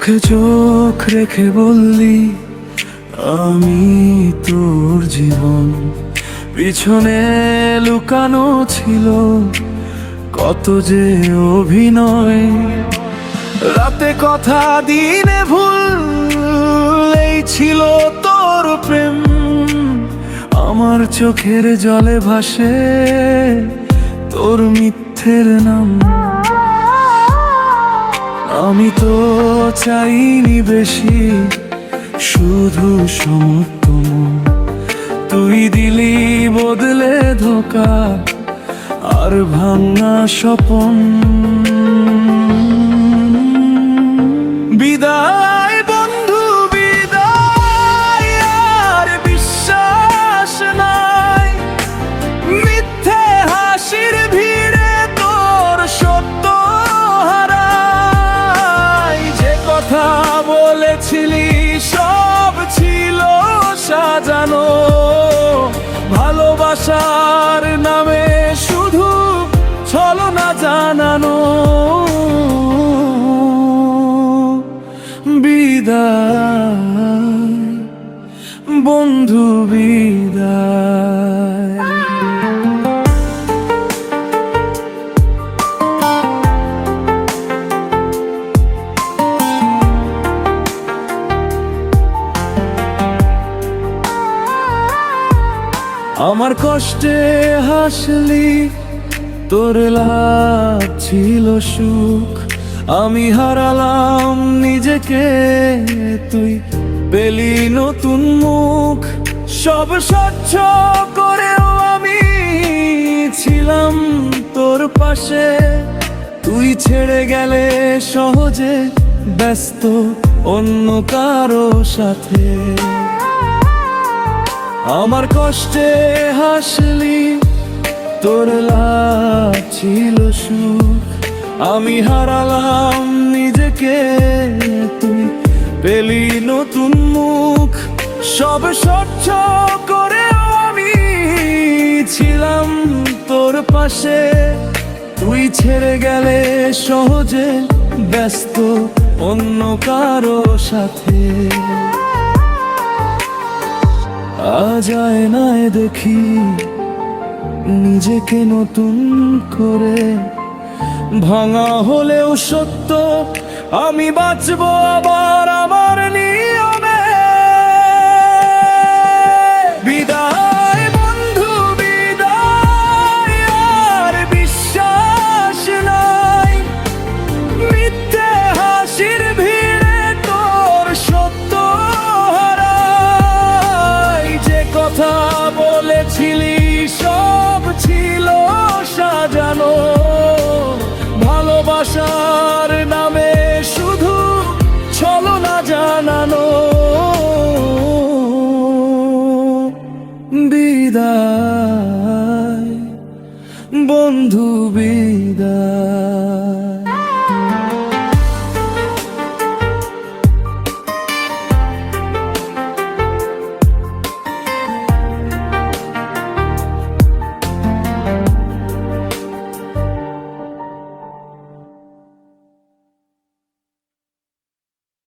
চোখে চোখ রেখে বললি আমি তোর জীবন, পিছনে লুকানো ছিল কত যে অভিনয়। রাতে কথা দিনে ভুল, এই ছিল তোর প্রেম। আমার চোখের জলে ভাসে তোর মিথ্যের নাম। আমি তো চাইনি বেশি, শুধু সমর্থন। তুই দিলি বদলে ধোকা আর ভাঙা স্বপন। বিদায় বন্ধু বিদায়, আর বিশ্বাস নাই। মিথ্যে হাসির ভিড়ে তোর সত্য হারায়। যে কথা বলেছিলি সব ছিল সাজানো, ভালোবাসার নামে শুধু ছলনা জানানো। বিদায় বন্ধু বিদায়। আমার কষ্টে হাসলি, তোর লাভ ছিল সুখ। আমি হারালাম নিজেকে, তুই পেলি নতুন মুখ। সব স্বচ্ছ করেও আমি ছিলাম তোর পাশে। তুই ছেড়ে গেলে সহজে, ব্যস্ত অন্য কারো সাথে। আমার কষ্টে হাসলি, তোর লাভ ছিল সুখ। আমি হারালাম নিজেকে, তুই পেলি নতুন মুখ। সব স্বচ্ছ করেও আমি ছিলাম তোর পাশে। তুই ছেড়ে গেলে সহজে, ব্যস্ত অন্য কারো সাথে। আজ আয়নায় দেখি নিজেকে নতুন করে। ভাঙা হলেও সত্য, আমি বাঁচবো আবার আমার